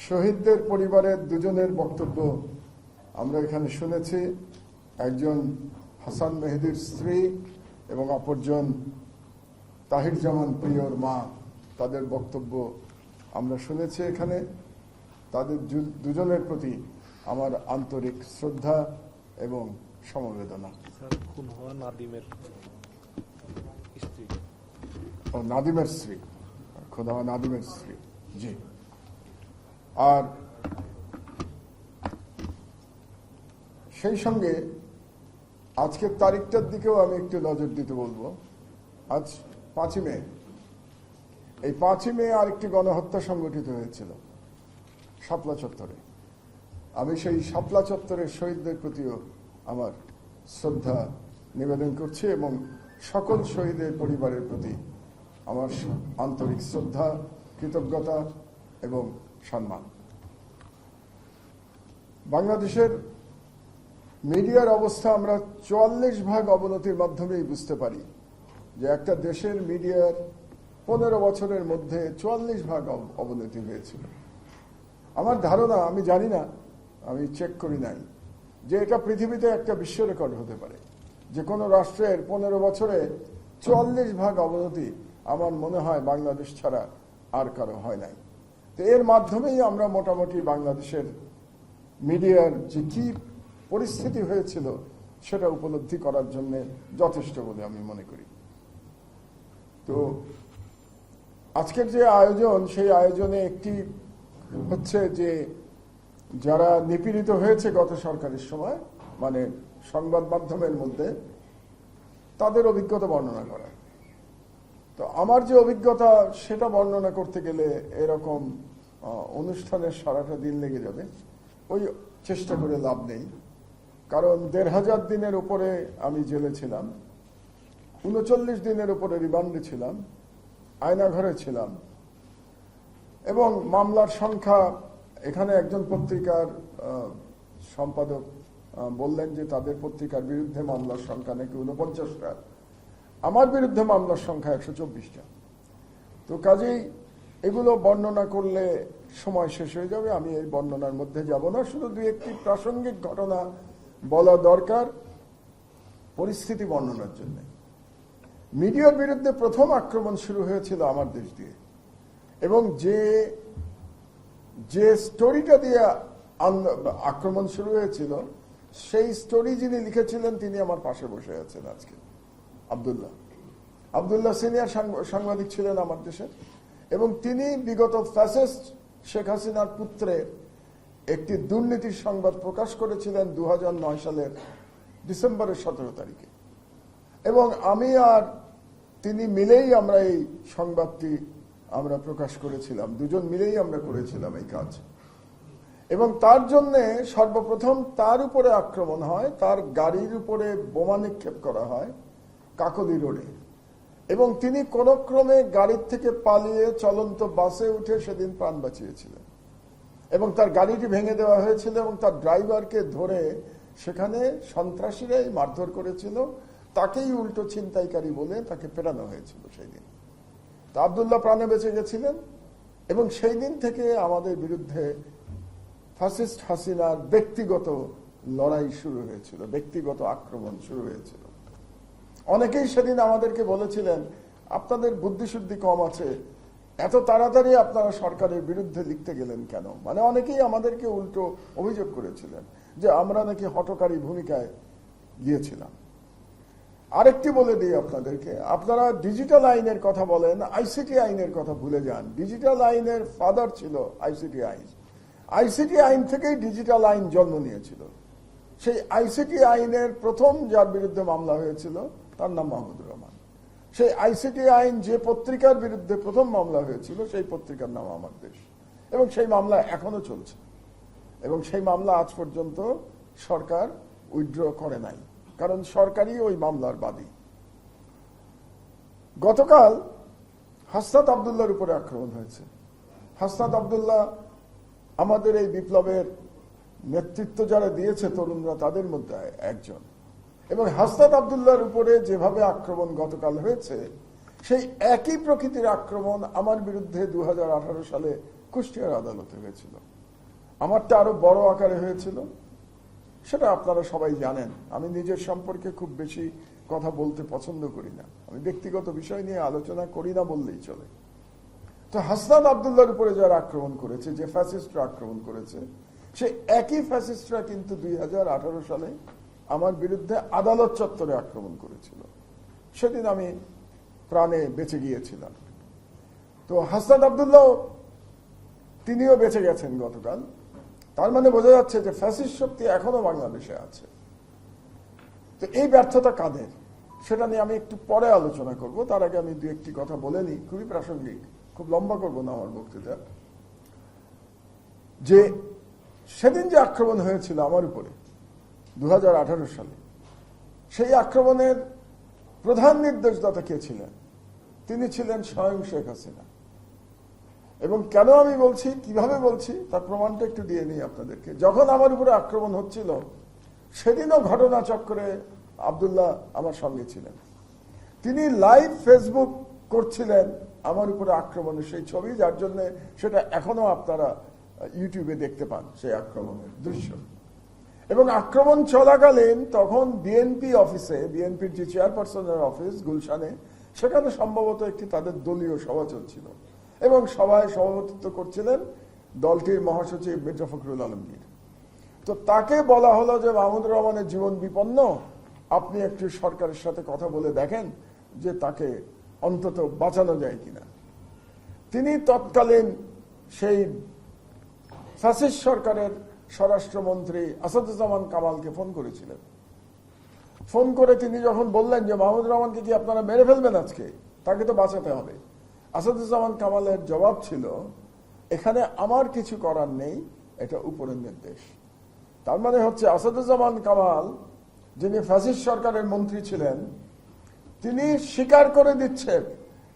শহীদদের পরিবারের দুজনের বক্তব্য আমরা এখানে শুনেছি। একজন হাসান মেহেদীর স্ত্রী এবং অপরজন তাহির জামান প্রিয়র মা, তাদের বক্তব্য আমরা শুনেছি এখানে। তাদের দুজনের প্রতি আমার আন্তরিক শ্রদ্ধা এবং সমবেদনা। খুন হওয়া নাদিমের স্ত্রী, ও নাদিমের স্ত্রী, খুন হওয়া নাদিমের স্ত্রী, জি। আর সেই সঙ্গে আজকের তারিখটার দিকেও আমি একটু নজর দিতে বলবো। আজ 5ই মে। এই 5ই মে আরেকটি গণহত্যা সংগঠিত হয়েছিল শাপলা চত্বরে। আমি সেই শাপলা চত্বরের শহীদদের প্রতিও আমার শ্রদ্ধা নিবেদন করছি এবং সকল শহীদের পরিবারের প্রতি আমার আন্তরিক শ্রদ্ধা, কৃতজ্ঞতা এবং সম্মান। বাংলাদেশের মিডিয়ার অবস্থা আমরা 44 ভাগ অবনতির মাধ্যমেই বুঝতে পারি যে একটা দেশের মিডিয়ার 15 বছরের মধ্যে 44 ভাগ অবনতি হয়েছিল। আমার ধারণা, আমি জানি না, আমি চেক করি নাই, যে এটা পৃথিবীতে একটা বিশ্ব রেকর্ড হতে পারে। যে কোনো রাষ্ট্রের 15 বছরে 44 ভাগ অবনতি আমার মনে হয় বাংলাদেশ ছাড়া আর কারো হয় নাই। তো এর মাধ্যমেই আমরা মোটামুটি বাংলাদেশের মিডিয়ার যে কি পরিস্থিতি হয়েছিল সেটা উপলব্ধি করার জন্য যথেষ্ট বলে আমি মনে করি। তো আজকের যে আয়োজন, সেই আয়োজনে একটি হচ্ছে যে যারা নিপীড়িত হয়েছে গত সরকারের সময়, মানে সংবাদ মাধ্যমের মধ্যে, তাদের অভিজ্ঞতা বর্ণনা করা। তো আমার যে অভিজ্ঞতা সেটা বর্ণনা করতে গেলে এরকম অনুষ্ঠানের সারাটা দিন লেগে যাবে। ওই চেষ্টা করে লাভ নেই, কারণ 1500 দিনের উপরে আমি জেলে ছিলাম, 39 দিনের উপরে রিমান্ডে ছিলাম, আয়নাঘরে ছিলাম এবং মামলার সংখ্যা, এখানে একজন পত্রিকার সম্পাদক বললেন যে তাদের পত্রিকার বিরুদ্ধে মামলার সংখ্যা নাকি 49টা, আমার বিরুদ্ধে মামলার সংখ্যা 124টা। তো কাজেই এগুলো বর্ণনা করলে সময় শেষ হয়ে যাবে, আমি এই বর্ণনার মধ্যে যাব না। শুধু দুই একটি প্রাসঙ্গিক ঘটনা বলা দরকার পরিস্থিতি বর্ণনার জন্য। মিডিয়ার বিরুদ্ধে প্রথম আক্রমণ শুরু হয়েছিল আমার দেশ দিয়ে, এবং যে স্টোরিটা দিয়ে আক্রমণ শুরু হয়েছিল, সেই স্টোরি যিনি লিখেছিলেন তিনি আমার পাশে বসে আছেন আজকে। আব্দুল্লাহ সিনিয়র সাংবাদিক ছিলেন আমার দেশের, এবং তিনি বিগত ফ্যাসিস্ট শেখ হাসিনার পুত্রের একটি দুর্নীতির সংবাদ প্রকাশ করেছিলেন 2009 সালের ডিসেম্বরের 17 তারিখে, এবং আমি আর তিনি মিলেই আমরা এই সংবাদটি আমরা প্রকাশ করেছিলাম। দুজন মিলেই আমরা করেছিলাম এই কাজ। এবং তার জন্যে সর্বপ্রথম তার উপরে আক্রমণ হয়, তার গাড়ির উপরে বোমা নিক্ষেপ করা হয় কাকলি রোডে, এবং তিনি কোন ক্রমে গাড়ির থেকে পালিয়ে চলন্ত বাসে উঠে সেদিন প্রাণ বাঁচিয়েছিলেন, এবং তার গাড়িটি ভেঙে দেওয়া হয়েছিল এবং তার ড্রাইভারকে ধরে সেখানে সন্ত্রাসীরাই মারধর করেছিল, তাকেই উল্টো ছিনতাইকারী বলে তাকে পেটানো হয়েছিল সেই দিন। তা আব্দুল্লাহ প্রাণে বেঁচে গেছিলেন, এবং সেই দিন থেকে আমাদের বিরুদ্ধে ফ্যাসিস্ট হাসিনার ব্যক্তিগত লড়াই শুরু হয়েছিল, ব্যক্তিগত আক্রমণ শুরু হয়েছিল। অনেকেই সেদিন আমাদেরকে বলেছিলেন, আপনাদের বুদ্ধিশুদ্ধি কম আছে, এত তাড়াতাড়ি আপনারা সরকারের বিরুদ্ধে লিখতে গেলেন কেন? মানে অনেকেই আমাদেরকে উল্টো অভিযোগ করেছিলেন যে আমরা নাকি হঠকারী ভূমিকায় গিয়েছিলাম। আরেকটি বলে দিই আপনাদেরকে, আপনারা ডিজিটাল আইনের কথা বলেন, আইসিটি আইনের কথা ভুলে যান। ডিজিটাল আইনের ফাদার ছিল আইসিটি আইন। আইসিটি আইন থেকেই ডিজিটাল আইন জন্ম নিয়েছিল। সেই আইসিটি আইনের প্রথম যার বিরুদ্ধে মামলা হয়েছিল তার নাম মাহমুদুর রহমান। সেই আইসিটি আইন যে পত্রিকার বিরুদ্ধে প্রথম মামলা হয়েছিল সেই পত্রিকার নাম আমার দেশ, এবং সেই মামলা এখনো চলছে, এবং সেই মামলা আজ পর্যন্ত সরকার উইথড্র করে নাই, কারণ সরকারই ওই মামলার বাদী। গতকাল হাসনাত আব্দুল্লাহর উপরে আক্রমণ হয়েছে। হাসনাত আব্দুল্লাহ আমাদের এই বিপ্লবের নেতৃত্ব যারা দিয়েছে তরুণরা, তাদের মধ্যে একজন, এবং হাসনাত আব্দুল্লাহর উপরে যেভাবে আক্রমণ গতকাল হয়েছে, সেই একই প্রকৃতির আক্রমণ আমার বিরুদ্ধে 2018 সালে কুষ্টিয়ার আদালতে হয়েছিল। আমারটা আরো বড় আকারে হয়েছিল, সেটা আপনারা সবাই জানেন। আমি নিজের সম্পর্কে খুব বেশি কথা বলতে পছন্দ করি না, আমি ব্যক্তিগত বিষয় নিয়ে আলোচনা করি না বললেই চলে। তো হাসনাত আব্দুল্লাহর উপরে যারা আক্রমণ করেছে, যে ফ্যাসিস্টরা আক্রমণ করেছে, সে একই ফ্যাসিস্টরা কিন্তু 2018 সালে আমার বিরুদ্ধে আদালত চত্বরে আক্রমণ করেছিল। সেদিন আমি প্রাণে বেঁচে গিয়েছিলাম। তো হাসনাত আব্দুল্লাহ তিনিও বেঁচে গেছেন গতকাল। তার মানে বোঝা যাচ্ছে যে ফ্যাসিস্ট শক্তি এখনো বাংলাদেশে আছে। তো এই ব্যর্থতা কাদের, সেটা নিয়ে আমি একটু পরে আলোচনা করব। তার আগে আমি দু একটি কথা বলে নিই, খুবই প্রাসঙ্গিক, খুব লম্বা করব না আমার বক্তৃতা। যে সেদিন যে আক্রমণ হয়েছিল আমার উপরে 2018 সালে, সেই আক্রমণের প্রধান নির্দেশদাতা কে ছিলেন? তিনি ছিলেন স্বয়ং শেখ হাসিনা। এবং কেন আমি বলছি, কিভাবে বলছি, তার প্রমাণটা একটু দিয়ে নিই আপনাদেরকে। যখন আমার উপরে আক্রমণ হচ্ছিল, সেদিনও ঘটনাচক্রে আব্দুল্লাহ আমার সঙ্গে ছিলেন। তিনি লাইভ ফেসবুক করছিলেন আমার উপরে আক্রমণের সেই ছবি, যার জন্য সেটা এখনো আপনারা ইউটিউবে দেখতে পান, সেই আক্রমণের দৃশ্য। এবং আক্রমণ চলাকালীন তখন বিএনপি অফিসে, বিএনপির যে চেয়ারপারসনের অফিস গুলশানে, সেখানে সম্ভবত একটি তাদের দলীয় সভা চলছিল এবং সভায় সভাপতিত্ব করছিলেন দলটির মহাসচিব মির্জা ফখরুল আলমগীর। তো তাকে বলা হলো যে মাহমুদুর রহমানের জীবন বিপন্ন, আপনি একটু সরকারের সাথে কথা বলে দেখেন যে তাকে অন্তত বাঁচানো যায় কিনা। তিনি তৎকালীন সেই ফ্যাসিস্ট সরকারের স্বরাষ্ট্রমন্ত্রী আসাদুজ্জামান কামালকে ফোন করেছিলেন। ফোন করে তিনি যখন বললেন যে মাহমুদুর রহমানকে কি আপনারা মেরে ফেলবেন আজকে, তাকে তো বাঁচাতে হবে, আসাদুজ্জামান কামালের জবাব ছিল, এখানে আমার কিছু করার নেই, এটা উপরের নির্দেশ। তার মানে হচ্ছে আসাদুজ্জামান কামাল, যিনি ফ্যাসিস্ট সরকারের মন্ত্রী ছিলেন, তিনি স্বীকার করে দিচ্ছেন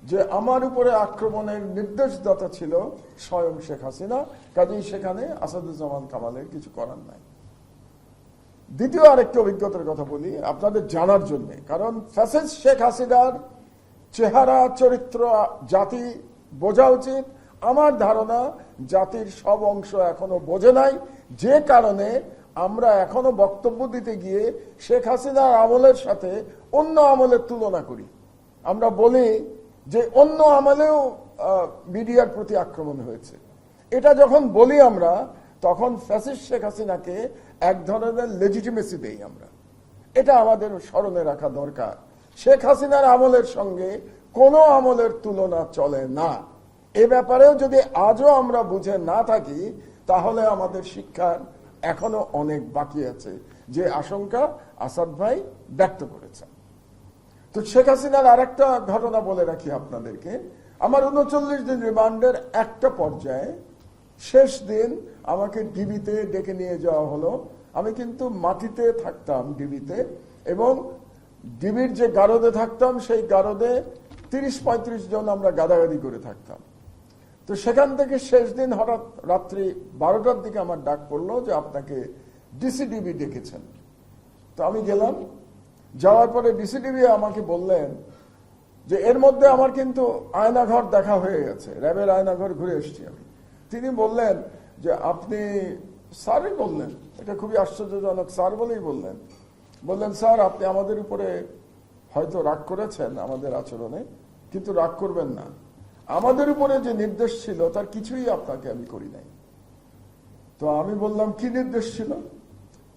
যে আমার উপরে আক্রমণের নির্দেশদাতা ছিল স্বয়ং শেখ হাসিনা, কাজেই সেখানে আসাদুজ্জামান কামালের কিছু করার নাই। দ্বিতীয় আরেকটি অভিজ্ঞতার কথা বলি আপনাদের জানার জন্য, কারণ ফ্যাসিস্ট শেখ হাসিনার চেহারা চরিত্র জাতি বোঝা উচিত। আমার ধারণা জাতির সব অংশ এখনো বোঝে নাই, যে কারণে আমরা এখনো বক্তব্য দিতে গিয়ে শেখ হাসিনার আমলের সাথে অন্য আমলের তুলনা করি। আমরা বলি যে অন্য আমলেও মিডিয়ার প্রতি আক্রমণ হয়েছে। এটা যখন বলি আমরা, তখন ফ্যাসিস্ট শেখ হাসিনাকে এক ধরনের লেজিটিমেসি দেই আমরা। এটা আমাদের স্মরণে রাখা দরকার। শেখ হাসিনার আমলের সঙ্গে কোনো আমলের তুলনা চলে না। এ ব্যাপারেও যদি আজও আমরা বুঝে না থাকি, তাহলে আমাদের শিক্ষার এখনো অনেক বাকি আছে, যে আশঙ্কা আসাদ ভাই ব্যক্ত করেছেন। তো শেখ হাসিনার আরেকটা ঘটনা বলে রাখি আপনাদেরকে। আমার 39 দিন রিমান্ডের একটা পর্যায়ে শেষ দিন আমাকে ডিবিতে ডেকে নিয়ে যাওয়া হলো। আমি কিন্তু মাটিতে থাকতাম ডিবিতে, এবং ডিবির যে গারদে থাকতাম সেই গারদে 30-35 জন আমরা গাদাগাদি করে থাকতাম। তো সেখান থেকে শেষ দিন হঠাৎ রাত্রি 12টার দিকে আমার ডাক পড়লো যে আপনাকে ডিসিডিবি ডেকেছেন। তো আমি গেলাম। যাওয়ার পরে ডিসিডিবি আমাকে বললেন যে এর মধ্যে আমার কিন্তু আয়নাঘর দেখা হয়ে গেছে, র্যাবের আয়নাঘর ঘুরে এসেছি আমি। তিনি বললেন যে আপনি, স্যারই বললেন, এটা খুবই আশ্চর্যজনক, স্যার বলেই বললেন, স্যার আপনি আমাদের উপরে হয়তো রাগ করেছেন আমাদের আচরণে, কিন্তু রাগ করবেন না, আমাদের উপরে যে নির্দেশ ছিল তার কিছুই আপনাকে আমি করি নাই। তো আমি বললাম কি নির্দেশ ছিল?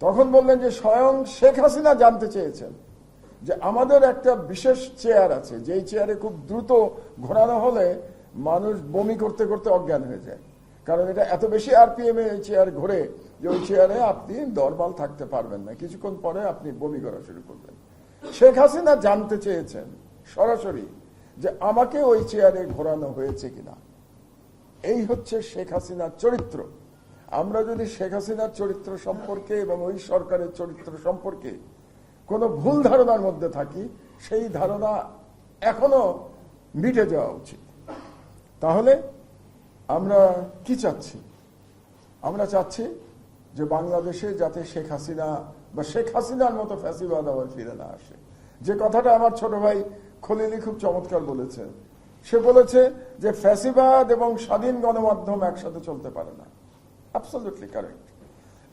তখন বললেন যে স্বয়ং শেখ হাসিনা জানতে চেয়েছেন যে আমাদের একটা বিশেষ চেয়ার আছে, যেই চেয়ারে খুব দ্রুত ঘোরানো হলে মানুষ বমি করতে করতে অজ্ঞান হয়ে যায়, কারণ এটা এত বেশি আরপিএম এ চেয়ার ঘোরে যে ওই চেয়ারে আপনি নরমাল থাকতে পারবেন না, কিছুক্ষণ পরে আপনি বমি করা শুরু করবেন। শেখ হাসিনা জানতে চেয়েছেন সরাসরি যে আমাকে ওই চেয়ারে ঘোরানো হয়েছে কিনা। এই হচ্ছে শেখ হাসিনার চরিত্র। আমরা যদি শেখ হাসিনার চরিত্র সম্পর্কে এবং ওই সরকারের চরিত্র সম্পর্কে কোনো ভুল ধারণার মধ্যে থাকি, সেই ধারণা এখনো মিটে যাওয়া উচিত। তাহলে আমরা কি চাচ্ছি? আমরা চাচ্ছি যে বাংলাদেশে যাতে শেখ হাসিনা বা শেখ হাসিনার মতো ফ্যাসিবাদ আবার ফিরে না আসে। যে কথাটা আমার ছোট ভাই খলিলি খুব চমৎকার বলেছেন সে বলেছে যে ফ্যাসিবাদ এবং স্বাধীন গণমাধ্যম একসাথে চলতে পারে না। Absolutely correct.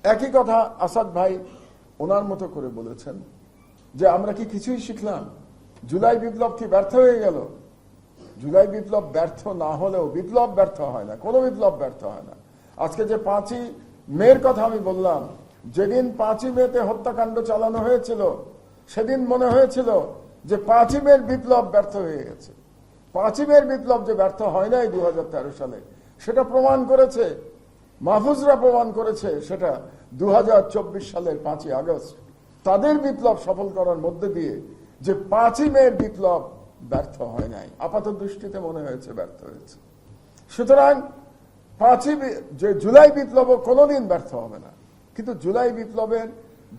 একই কথা আসাদ ভাই ওনার মতো করে বলেছেন যে আমরা কি কিছুই শিখলাম? জুলাই বিপ্লব কি ব্যর্থ হয়ে গেল? জুলাই বিপ্লব ব্যর্থ না হলেও বিপ্লব ব্যর্থ হয় না, কোনো বিপ্লব ব্যর্থ হয় না। আজকে যে 5ই মের কথা আমি বললাম, যেদিন 5ই মেতে হত্যাকাণ্ড চালানো হয়েছিল সেদিন মনে হয়েছিল যে 5ই মের বিপ্লব ব্যর্থ হয়ে গেছে। 5ই মের বিপ্লব যে ব্যর্থ হয় নাই 2013 সালে, সেটা প্রমাণ করেছে, মাহফুজরা প্রমাণ করেছে সেটা 2024 সালের 5ই আগস্ট তাদের বিপ্লব সফল করার মধ্যে দিয়ে যে 5ই মের বিপ্লব ব্যর্থ হয় নাই, আপাত দৃষ্টিতে মনে হয়েছে ব্যর্থ হয়েছে। সুতরাং যে জুলাই বিপ্লবও কোনোদিন ব্যর্থ হবে না, কিন্তু জুলাই বিপ্লবের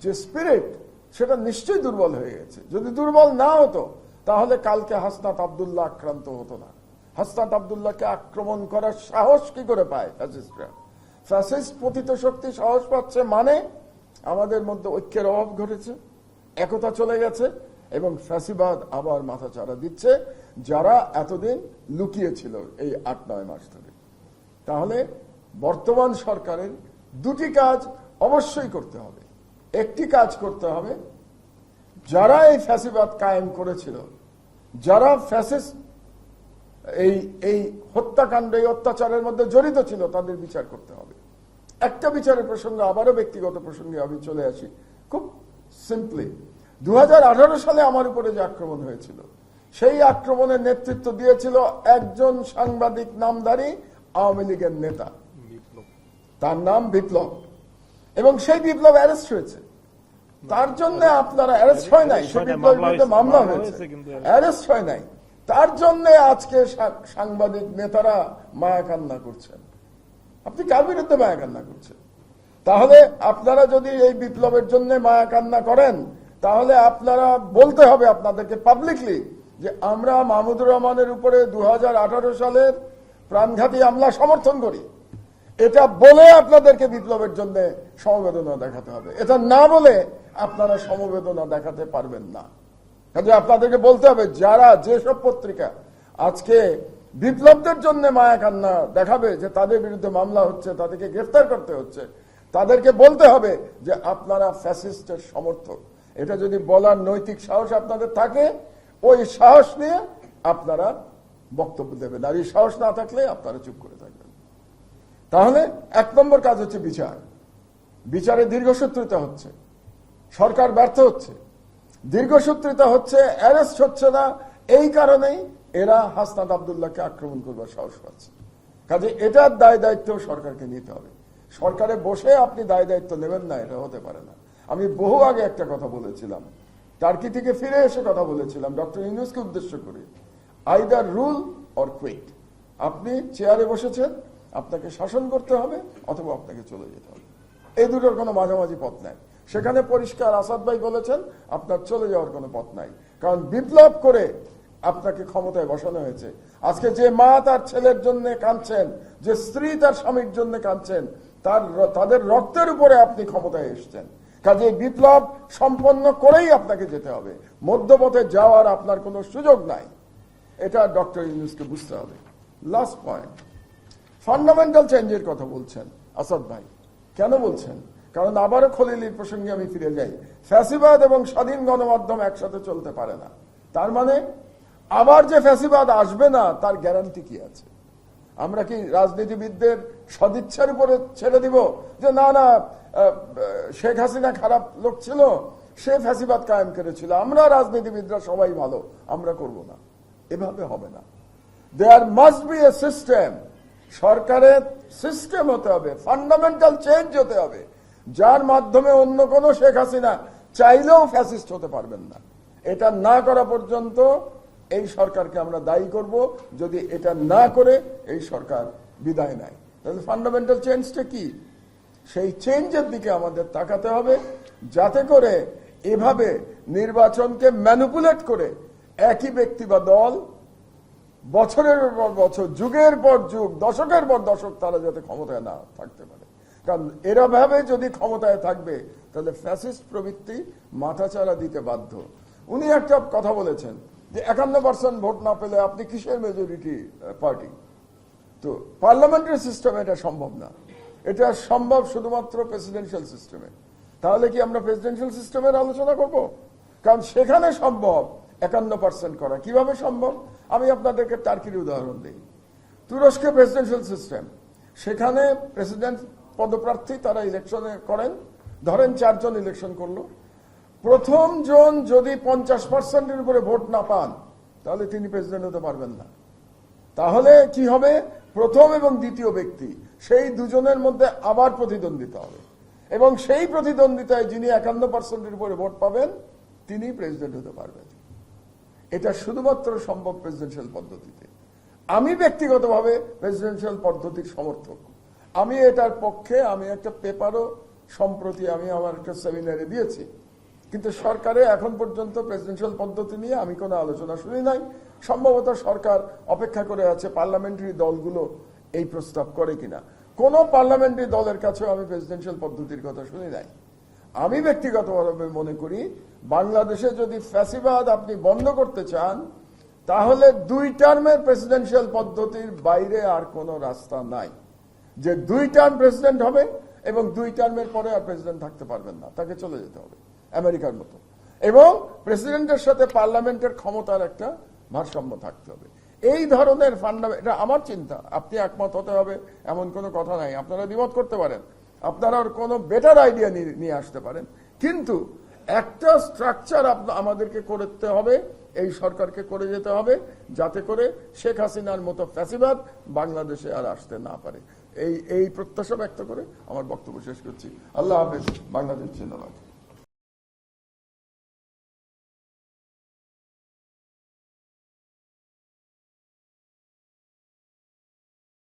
যে স্পিরিট সেটা নিশ্চয়ই দুর্বল হয়ে গেছে। যদি দুর্বল না হতো তাহলে কালকে হাসনাত আব্দুল্লাহ আক্রান্ত হতো না। হাসনাত আব্দুল্লাহকে আক্রমণ করার সাহস কি করে পায় ফ্যাসিস্টরা? ফ্যাসিস্ট পতিত শক্তি সাহস পাচ্ছে মানে আমাদের মধ্যে ঐক্যের অভাব ঘটেছে, একতা চলে গেছে এবং ফ্যাসিবাদ আবার মাথাচাড়া দিচ্ছে যারা এতদিন লুকিয়েছিল এই 8-9 মাস ধরে। তাহলে বর্তমান সরকারের দুটি কাজ অবশ্যই করতে হবে। একটি কাজ করতে হবে, যারা এই ফ্যাসিবাদ কায়েম করেছিল, যারা ফ্যাসিস্ট এই হত্যাকাণ্ড, এই অত্যাচারের মধ্যে জড়িত ছিল, তাদের বিচার করতে হবে। একটা বিচারের প্রসঙ্গে আবারও ব্যক্তিগত প্রসঙ্গে আমি চলে আসি খুব সিম্পলি। 2018 সালে আমার উপরে যে আক্রমণ হয়েছিল, সেই আক্রমণের নেতৃত্ব দিয়েছিল একজন সাংবাদিক নামধারী আওয়ামী লীগের নেতা, তার নাম বিপ্লব, এবং সেই বিপ্লব অ্যারেস্ট হয়েছে। তার জন্য আপনারা অ্যারেস্ট হয় নাই, সেই বিপ্লবের বিরুদ্ধে মামলা হয়েছে, অ্যারেস্ট হয় নাই। তার জন্য আজকে সাংবাদিক নেতারা মায়া কান্না করছেন। আপনি কার বিরুদ্ধে মায়া কান্না করছেন? তাহলে আপনারা যদি এই বিপ্লবের জন্য মায়া কান্না করেন, তাহলে আপনারা বলতে হবে আপনাদেরকে পাবলিকলি যে আমরা মাহমুদুর রহমানের উপরে 2018 সালের প্রাণঘাতী হামলা সমর্থন করি। এটা বলে আপনাদেরকে বিপ্লবের জন্য সমবেদনা দেখাতে হবে। এটা না বলে আপনারা সমবেদনা দেখাতে পারবেন না। কাজে আপনাদেরকে বলতে হবে, যারা যেসব পত্রিকা আজকে বিপ্লবদের জন্য মায়া কান্না দেখাবে যে তাদের বিরুদ্ধে মামলা হচ্ছে, তাদেরকে গ্রেফতার করতে হচ্ছে, তাদেরকে বলতে হবে যে আপনারা ফ্যাসিস্টের সমর্থক। এটা যদি বলার নৈতিক সাহস আপনাদের থাকে, ওই সাহস নিয়ে আপনারা বক্তব্য দেবেন। আর এই সাহস না থাকলে আপনারা চুপ করে থাকবেন। তাহলে 1 নম্বর কাজ হচ্ছে বিচার। বিচারে দীর্ঘসূত্রিতা হচ্ছে, সরকার ব্যর্থ হচ্ছে, দীর্ঘসূত্রিতা হচ্ছে, অ্যারেস্ট হচ্ছে না। এই কারণেই এরা হাসনাত আব্দুল্লাহকে আক্রমণ করবার সাহস পাচ্ছে। কাজে এটার দায় দায়িত্ব সরকারকে নিতে হবে। সরকারে বসে আপনি দায় দায়িত্ব নেবেন না, এটা হতে পারে না। আমি বহু আগে একটা কথা বলেছিলাম, টার্কি থেকে ফিরে এসে কথা বলেছিলাম ডক্টর ইউনূসকে উদ্দেশ্য করে, আইদার রুল অর কুইট। আপনি চেয়ারে বসেছেন, আপনাকে শাসন করতে হবে অথবা আপনাকে চলে যেতে হবে। এই দুটোর কোনো মাঝামাঝি পথ নাই। সেখানে পরিষ্কার আসাদ ভাই বলেছেন আপনার চলে যাওয়ার কোনো পথ নাই, কারণ বিপ্লব করে আপনাকে ক্ষমতায় বসানো হয়েছে। আজকে যে মা তার ছেলের জন্য কাঁদছেন, যে স্ত্রী তার স্বামীর জন্য কাঁদছেন, তাদের রক্তের উপরে আপনি ক্ষমতায় এসেছেন। কাজে বিপ্লব সম্পন্ন করেই আপনাকে যেতে হবে, মধ্যপথে যাওয়ার আপনার কোনো সুযোগ নাই। এটা ডক্টর ইউনূসকে বুঝতে হবে। লাস্ট পয়েন্ট, ফান্ডামেন্টাল চেঞ্জের কথা বলছেন আসাদ ভাই। কেন বলছেন? কারণ আবারও খলিলির প্রসঙ্গে আমি ফিরে যাই। ফ্যাসিবাদ এবং স্বাধীন গণমাধ্যম একসাথে চলতে পারে না। তার মানে আবার যে ফ্যাসিবাদ আসবে না তার গ্যারান্টি কি আছে? আমরা কি রাজনীতিবিদদের সদিচ্ছার উপরে ছেড়ে দিব যে না না শেখ হাসিনা খারাপ লোক ছিল, সে ফ্যাসিবাদ কায়েম করেছিল, আমরা রাজনীতিবিদরা সবাই ভালো, আমরা করব না? এভাবে হবে না। There must be a system. সরকারের সিস্টেম হতে হবে, ফান্ডামেন্টাল চেঞ্জ হতে হবে, যার মাধ্যমে অন্য কোন শেখ হাসিনা চাইলেও ফ্যাসিস্ট হতে পারবেন না। এটা না করা পর্যন্ত এই সরকারকে আমরা দায়ী করব যদি এটা না করে এই সরকার বিদায় নেয়। তাহলে ফান্ডামেন্টাল চেঞ্জটা কি? সেই চেঞ্জের দিকে আমাদের তাকাতে হবে, যাতে করে এভাবে নির্বাচনকে ম্যানিপুলেট করে একই ব্যক্তি বা দল বছরের পর বছর, যুগের পর যুগ, দশকের পর দশক তারা যাতে ক্ষমতায় না থাকতে পারে। কারণ এরা ভাবে যদি ক্ষমতায় থাকবে তাহলে ফ্যাসিস্ট প্রবৃত্তি মাথাচাড়া দিতে বাধ্য। উনি একটা কথা বলেছেন যে 51% ভোট না পেলে আপনি কিসের মেজরিটি পার্টি? তো পার্লামেন্টারি সিস্টেমে এটা সম্ভব না, এটা সম্ভব শুধুমাত্র প্রেসিডেন্সিয়াল সিস্টেমে। তাহলে কি আমরা প্রেসিডেন্সিয়াল সিস্টেমের আলোচনা করব? কারণ সেখানে সম্ভব 51% করা। কিভাবে সম্ভব? আমি আপনাদেরকে টার্কির উদাহরণ দিই। তুরস্কে প্রেসিডেন্সিয়াল সিস্টেম, সেখানে প্রেসিডেন্ট পদপ্রার্থী তারা ইলেকশনে করেন, ধরেন 4 জন ইলেকশন করলো, প্রথম জন যদি 50%-এর উপরে ভোট না পান তাহলে তিনি প্রেসিডেন্ট হতে পারবেন না। তাহলে কি হবে? প্রথম এবং দ্বিতীয় ব্যক্তি সেই দুজনের মধ্যে আবার প্রতিদ্বন্দ্বিতা হবে, এবং সেই প্রতিদ্বন্দ্বিতায় যিনি 51%-এর উপরে ভোট পাবেন তিনি প্রেসিডেন্ট হতে পারবেন। এটা শুধুমাত্র সম্ভব প্রেসিডেন্সিয়াল পদ্ধতিতে। আমি ব্যক্তিগতভাবে প্রেসিডেন্সিয়াল পদ্ধতির সমর্থক, আমি এটার পক্ষে। আমি একটা পেপারও সম্প্রতি আমি আমার একটা সেমিনারে দিয়েছি, কিন্তু সরকারে এখন পর্যন্ত প্রেসিডেন্সিয়াল পদ্ধতি নিয়ে আমি কোনো আলোচনা শুনি নাই। সম্ভবত সরকার অপেক্ষা করে আছে পার্লামেন্টারি দলগুলো এই প্রস্তাব করে কিনা। কোন পার্লামেন্টারি দলের কাছেও আমি প্রেসিডেন্সিয়াল পদ্ধতির কথা শুনি নাই। আমি ব্যক্তিগতভাবে মনে করি বাংলাদেশে যদি ফ্যাসিবাদ আপনি বন্ধ করতে চান তাহলে 2 টার্মের প্রেসিডেন্সিয়াল পদ্ধতির বাইরে আর কোনো রাস্তা নাই। যে 2 টার্ম প্রেসিডেন্ট হবে এবং 2 টার্মের পরে আর প্রেসিডেন্ট থাকতে পারবেন না, তাকে চলে যেতে হবে আমেরিকার মতো। এবং প্রেসিডেন্টের সাথে পার্লামেন্টের ক্ষমতার একটা ভারসাম্য থাকতে হবে। এই ধরনের এটা আমার চিন্তা, আপনি একমত হতে হবে এমন কোনো কথা নাই। আপনারা দ্বিমত করতে পারেন, আপনারা কোনো বেটার আইডিয়া নিয়ে আসতে পারেন, কিন্তু একটা স্ট্রাকচার আমাদেরকে করতে হবে, এই সরকারকে করে যেতে হবে, যাতে করে শেখ হাসিনার মতো ফ্যাসিবাদ বাংলাদেশে আর আসতে না পারে। এই প্রত্যাশা ব্যক্ত করে আমার বক্তব্য শেষ করছি। আল্লাহ হাফেজ। বাংলাদেশ জিন্দাবাদ।